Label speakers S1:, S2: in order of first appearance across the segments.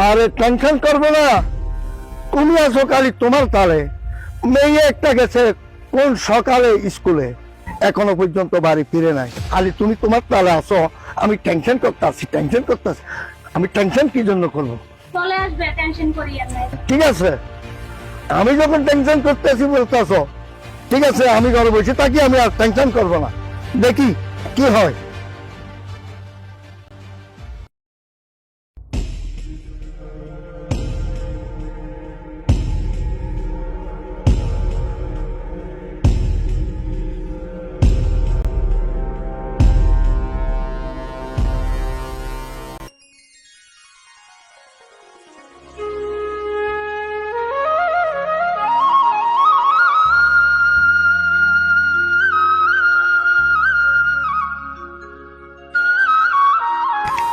S1: আরে টেনশন করবো না, তুমি আছো খালি তোমার তালে। মেয়ে একটা গেছে কোন সকালে স্কুলে, এখনো পর্যন্ত বাড়ি ফিরে নাই। খালি তুমি তোমার তালে আছো, আমি টেনশন করতেছি। আমি টেনশন কি জন্য করবো?
S2: চলে আসবে, টেনশন করিয়েন না।
S1: ঠিক আছে, আমি যখন টেনশন করতেছি বলতেছো, ঠিক আছে আমি ঘরে বসে থাকি, আমি আর টেনশন করবো না, দেখি কি হয়।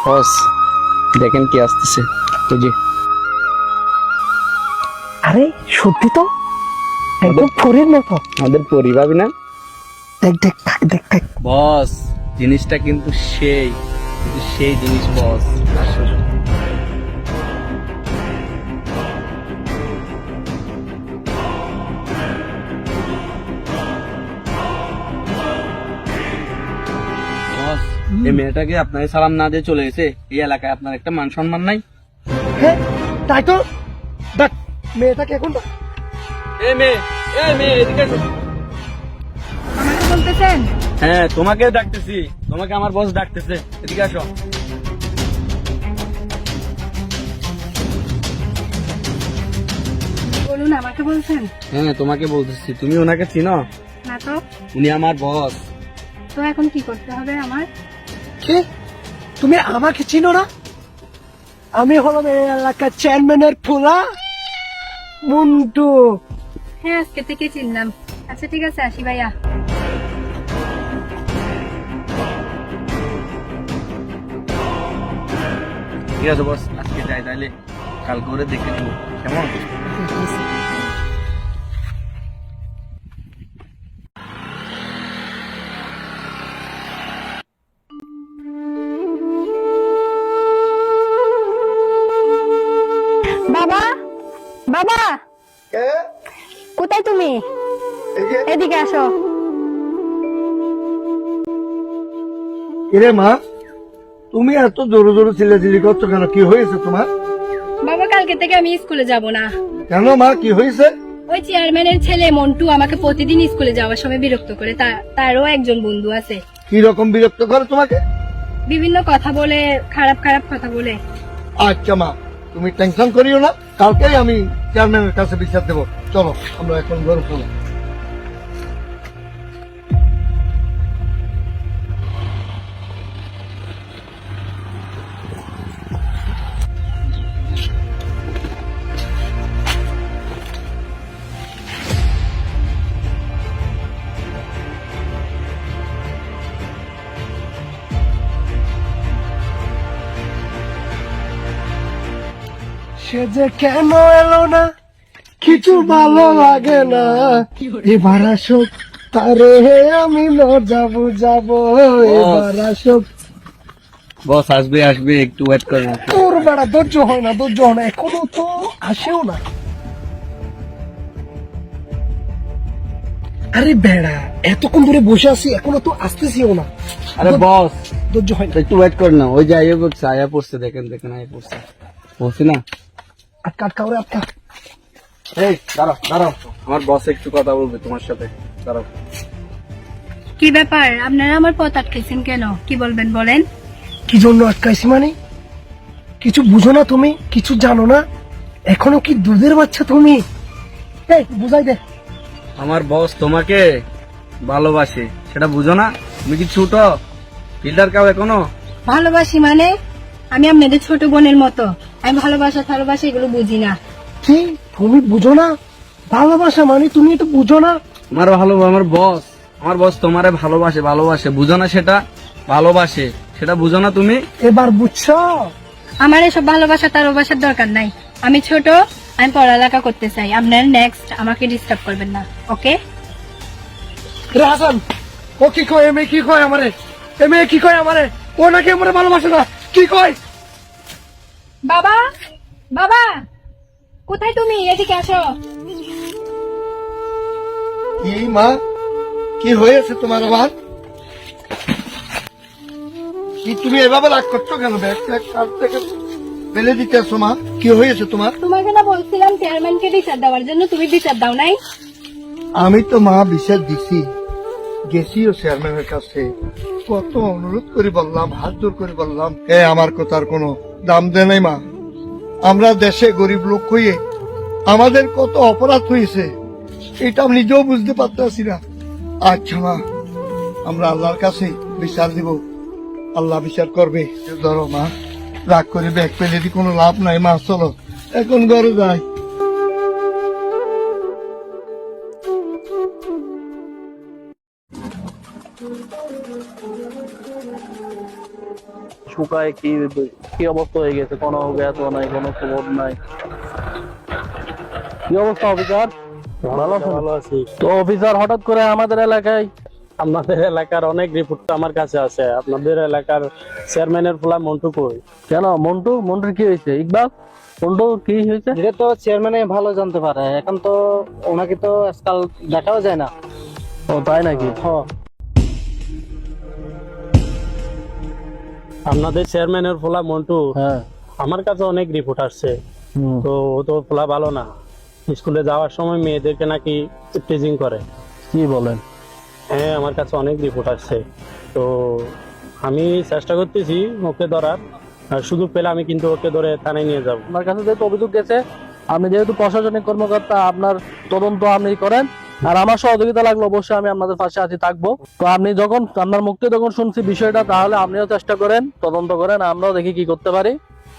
S3: বস দেখেন কি আসতেছে। ওই যে
S4: আরে সত্যি তো, একদম ফোরের মতো।
S3: আমাদের পরিভাবি না?
S4: দেখ দেখ থাক, দেখ থাক।
S3: বস জিনিসটা কিন্তু সেই জিনিস বস। বস এই মেয়েটাকে আপনাকে সালাম না দিয়ে চলে গেছে, এই এলাকায় আপনার একটা মান সম্মান নাই?
S4: হ্যাঁ তাই তো, দেখ মেয়েটাকে এখন
S3: এই মেয়ে এদিকে এসো।
S2: আমাকে বলতেছেন?
S3: হ্যাঁ তোমাকে ডাকতেছি, তোমাকে আমার বস ডাকতেছে, এদিকে আসো।
S2: বলুন, আমাকে বলছেন?
S3: হ্যাঁ তোমাকে বলতেছি, তুমি ওনাকে চিনো?
S2: না তো।
S3: উনি আমার বস।
S2: তো এখন কি করতে হবে আমার?
S4: কি তুমি আমাকে চিনো না? আমি হলাম এই এলাকার চেয়ারম্যানের ফুলা মুন্টু।
S2: হ্যাঁ, আজকে থেকে চিনলাম। আচ্ছা ঠিক আছে, আসি ভাইয়া।
S3: ঠিক আছে বস, আজকে যাই, তাইলে কাল করে দেখে নেবো কেমন।
S2: বাবা, বাবা, কোথায় তুমি? এদিকে আসো।
S1: কিরে মা, তুমি এত জোরে জোরে চিল্লাচিল্লি করছো কেন? কি হয়েছে তোমার?
S2: বাবা, কালকে থেকে আমি স্কুলে যাব না।
S1: কেন মা, কি হয়েছে?
S2: ওই চেয়ারম্যানের ছেলে মন্টু আমাকে প্রতিদিন স্কুলে যাওয়ার সময় বিরক্ত করে। তারও একজন বন্ধু আছে,
S1: কি রকম বিরক্ত করে তোমাকে?
S2: বিভিন্ন কথা বলে, খারাপ খারাপ কথা বলে।
S1: আচ্ছা মা, তুমি টেনশন করিও না, কালকেই আমি চেয়ারম্যানের কাছে বিচার দেবো। চলো আমরা এখন ঘরে চলো।
S4: সে যে কেন এলো না, কিছু ভালো লাগে না। এবার আসুক তারে আমি মজা বুঝাবো। এবার আসুক।
S3: বস আসবে আসবে, একটু ওয়েট করুন।
S4: তোর বেড়া ধৈর্য হয় না, এখনো তো আসেও না। আরে বেড়া, এতক্ষণ ধরে বসে আছি, এখনো তো আসতেছিও না।
S3: আরে বস
S4: ধৈর্য হয় না।
S3: একটু ওয়েট কর না, ওই যে আইয়া পড়ছে, আয়া পড়ছে, দেখেন আয়া পড়ছে, বলছি না।
S4: আটকা আটকা ওরে আটকা।
S3: এই দাঁড়াও, আমার বস একটু কথা বলবে তোমার সাথে, দাঁড়াও।
S2: কি ব্যাপার, আপনারা আমার পথ আটকেছেন কেন? কি বলবেন বলেন।
S4: কি জন্য আটকাইছি মানে? কিছু বুঝো না তুমি, কিছু জানো না, এখনো কি দুধের বাচ্চা তুমি? এই বুঝাই দে।
S3: আমার বস তোমাকে ভালোবাসে, সেটা বুঝো না? তুমি কি ছোট ফিল্টার কাও এখনো?
S2: ভালোবাসি মানে? আমি আপনাদের ছোট বোনের মতো। আমি ভালোবাসা এগুলো বুঝি না।
S4: কি তুমি বুঝো না? ভালোবাসা মানে তুমি এটা বুঝো না?
S3: আমার বস তোমারে ভালোবাসে, বুঝো না সেটা? ভালোবাসে, সেটা বুঝো না তুমি?
S4: এবার বুঝছো?
S2: আমার এসব ভালোবাসার দরকার নাই। আমি ছোট, আমি পড়ালেখা করতে চাই। আপনার নেক্সট আমাকে ডিস্টার্ব করবেন না, ওকে?
S4: রাহান, ও কি কয়? এমএ কি কয় আমারে? এমএ কি কয় আমারে? ও নাকি আমারে ভালোবাসে না, কি কয়?
S2: বাবা, বাবা, কোথায় তুমি? এদিকে আসো।
S1: কি মা, কি হয়েছে তোমার আবার? কি তুমি এভাবে রাগ করছো কেন? ব্যাগ ট্যাগ কার থেকে ফেলে দিতেছো মা? কি হয়েছে তোমার?
S2: তোমাকে না বলছিলাম চেয়ারম্যানকে বিচার দেওয়ার জন্য, তুমি বিচার দাও নাই?
S1: আমি তো মা বিচার দিছি, গেছিও চেয়ারম্যানের কাছে, কত অনুরোধ করে বললাম, হাত জোর করে বললাম, আমার কথার কোনো দাম দেয় নাই মা। আমরা দেশে গরিব লোক হয়ে আমাদের কত অপরাধ হয়েছে এটা আমি নিজেও বুঝতে পারতেছি না। আচ্ছা মা, আমরা আল্লাহর কাছে বিচার দিব, আল্লাহ বিচার করবে। ধরো মা, রাগ করে ব্যাগ পেলে দি কোনো লাভ নাই মা, চলো এখন ঘরে যাই।
S5: শুকায় কি কি অবস্থা হয়ে গেছে, কোনো গ্যাস নাই, কোনো খবর নাই। কি অবস্থা অফিসার?
S6: ভালো আছি।
S5: তো অফিসার, হঠাৎ করে আমাদের এলাকায়?
S6: আপনাদের এলাকার অনেক রিপোর্ট তো আমার কাছে আছে। আপনাদের এলাকার চেয়ারম্যানের পোলা মন্টু কই?
S5: কেন মন্টুর কি হয়েছে? ইকবাল, মন্টু কি হয়েছে?
S6: এটা তো চেয়ারম্যানে ভালো জানতে পারে। এখন তো ওনাকে তো আজকাল দেখাও যায় না।
S5: ও তাই নাকি?
S6: আপনাদের চেয়ারম্যানের পোলা মন্টু,
S5: হ্যাঁ।
S6: আমার কাছে অনেক রিপোর্ট আসছে। তো ও তো পোলা ভালো না। স্কুলে যাওয়ার সময় মেয়েদেরকে নাকি টিজিং করে।
S5: কি বলেন?
S6: হ্যাঁ, আমার কাছে অনেক রিপোর্ট আসছে। তো আমি চেষ্টা করতেছি ওকে ধরার, আর সুযোগ পেলে আমি কিন্তু ওকে ধরে থানায় নিয়ে যাব।
S5: আপনার কাছে যেহেতু অভিযোগ গেছে, আপনি যেহেতু প্রশাসনিক কর্মকর্তা, আপনার তদন্ত আপনি করেন, আর আমার সহযোগিতা লাগলে অবশ্যই আমি আপনাদের পাশে আছি, থাকবো। তো আপনি যখন আপনার মুক্তি যখন শুনছি বিষয়টা, তাহলে আপনিও চেষ্টা করেন, তদন্ত করেন, আমরাও দেখি কি করতে পারি।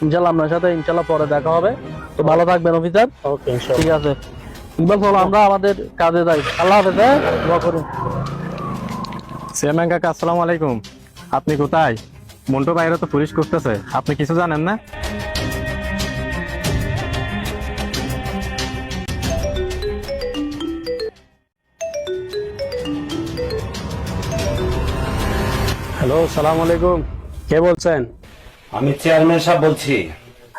S5: ইনশাল্লাহ আপনার সাথে ইনশাল্লাহ পরে দেখা হবে। তো ভালো থাকবেন অফিসার।
S6: ওকে,
S5: ঠিক আছে ইকবাল, চলো আমরা আমাদের কাজে যাই। আল্লাহ হাফেজ। হ্যাঁ, দোয়া করুন।
S7: চেয়ারম্যান কাকা, আসসালামু আলাইকুম। আপনি কোথায়? মন্টু বাইরে তো পুলিশ করতেছে, আপনি কিছু জানেন না?
S6: হ্যালো, সালাম আলাইকুম। কে বলছেন?
S8: আমি চেয়ারম্যান সাহেব বলছি।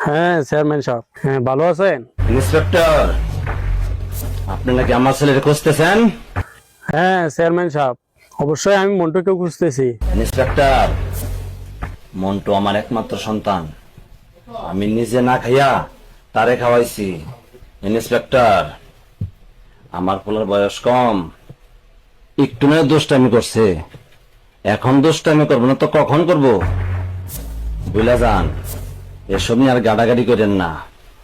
S6: হ্যাঁ, চেয়ারম্যান সাহেব। হ্যাঁ, ভালো আছেন?
S8: ইন্সপেক্টর, আপনি নাকি আমার ছেলেকে খুঁজতেছেন?
S6: হ্যাঁ চেয়ারম্যান সাহেব, অবশ্যই আমি মন্টুকে খুঁজতেছি।
S8: ইন্সপেক্টর, মন্টু আমার একমাত্র সন্তান। আমি নিজে না খাইয়া তারে খাওয়াইছি। ইন্সপেক্টর, আমার পোলার বয়স কম, একটু নয় দুষ্টামি করছে। এখন দুষ্টামি করবো না তো কখন করব? বুঝলা যান, এসব নিয়ে আর গাড়াগাড়ি করেন না,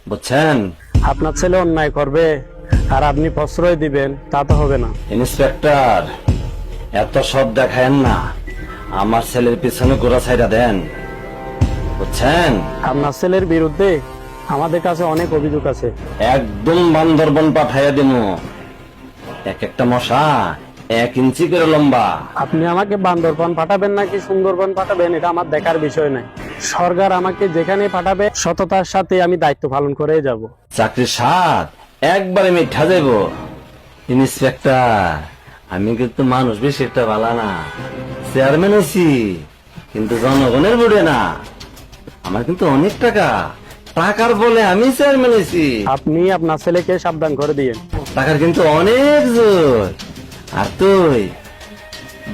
S8: বুঝছেন?
S6: আপনার ছেলে অন্যায় করবে আর আপনি প্রশ্রয় দিবেন, তা তো হবে না।
S8: ইন্সপেক্টর, এত সব দেখায়েন না, আমার ছেলের পিছনে গোড়া ছাইড়া দেন, বুঝছেন?
S6: আপনার ছেলের বিরুদ্ধে আমাদের কাছে অনেক অভিযোগ আছে।
S8: একদম বান্দরবন পাঠাইয়া দিন। এক একটা মশা 1 ইঞ্চি করে লম্বা।
S6: আপনি আমাকে বান্দরবান পাঠাবেন নাকি সুন্দরবন পাঠাবেন, এটা আমার দেখার বিষয় নাই। সরকার আমাকে যেখানে পাঠাবে সততার সাথে আমি দায়িত্ব পালন করে যাব।
S8: চাকরির স্বাদ একবারে মিঠা যাইব। ইন্সপেক্টর, আমি কিন্তু মানুষ বেশি একটা ভালো না। চেয়ারম্যান হয়েছি কিন্তু জনগণের বুড়ে না। আমার কিন্তু অনেক টাকা, টাকার বলে আমি চেয়ারম্যান হয়েছি।
S6: আপনি আপনার ছেলেকে সাবধান করে দিয়েন।
S8: টাকার কিন্তু অনেক জোর। আর তুই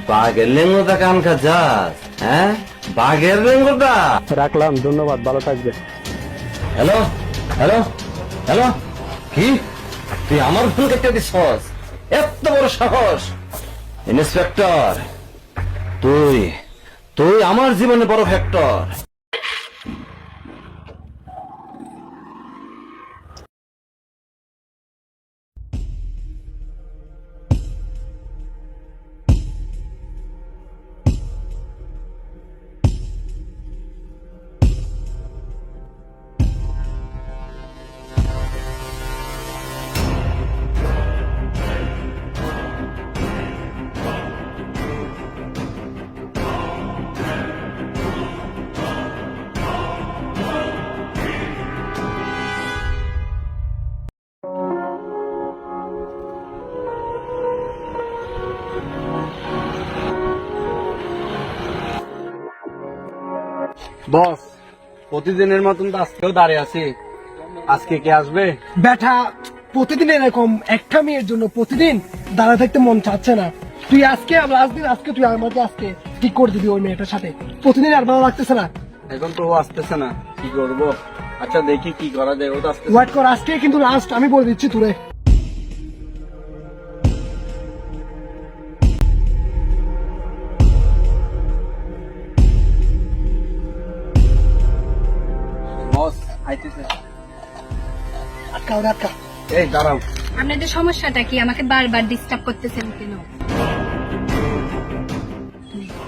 S8: বাঘের লেঙ্গুটা কান খা যাস? হ্যাঁ, বাঘের লেঙ্গুটা।
S6: রাখলাম, ধন্যবাদ, ভালো থাকবেন।
S8: হ্যালো হ্যালো হ্যালো, কি তুই আমার ফোন কেটে দিছস? এত বড় সাহস! ইন্সপেক্টর, তুই তুই আমার জীবনে বড় ফ্যাক্টর।
S3: বস, প্রতিদিনের মতন তো আজকেও দাঁড়িয়ে আছি। আজকে কে আসবে?
S4: বেটা প্রতিদিন এরকম একটা মেয়ের জন্য প্রতিদিন দাঁড়া থাকতে মন চাচ্ছে না। তুই আজকে লাস্ট দিন, আজকে তুই আমাকে আজকে ঠিক করে দিবি ওই মেয়েটার সাথে। প্রতিদিন আর ভালো লাগতেছে না।
S3: এখন তো ও আসতেছে না, কি করবো? আচ্ছা দেখি কি করা যায়, ও তো আসতেছে না।
S4: ওয়েট কর, আজকে কিন্তু লাস্ট, আমি বলে দিচ্ছি তোরে।
S3: বস আইতেছে।
S4: আটকা ওরে, আটকা।
S3: এই দাঁড়াও।
S2: আপনাদের সমস্যাটা কি? আমাকে বারবার ডিস্টার্ব করতেছেন কেন?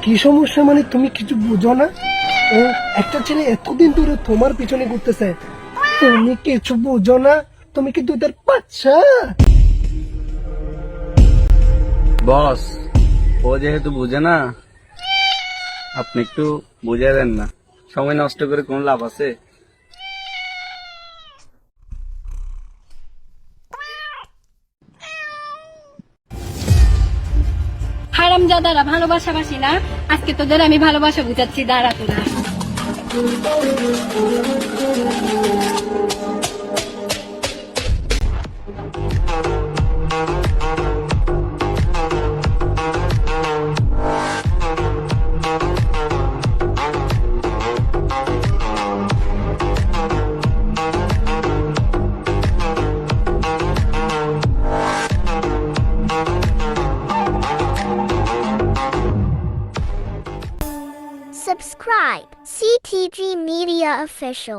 S4: কি সমস্যা মানে তুমি কিছু বুঝো না? ও একটা ছেলে এতদিন ধরে তোমার পিছনে ঘুরতেছে, তুমি কিছু বুঝো না? তুমি কি দুধের বাচ্চা?
S3: বস ও যেহেতু বুঝে না, আপনি একটু বুঝিয়ে দেন না। সময় নষ্ট করে কোন লাভ আছে?
S2: হারামজাদারা ভালোবাসাবাসি না, আজকে তোদের আমি ভালোবাসা বুঝাচ্ছি, দাঁড়া তোরা।
S9: Subscribe CTG Media Official.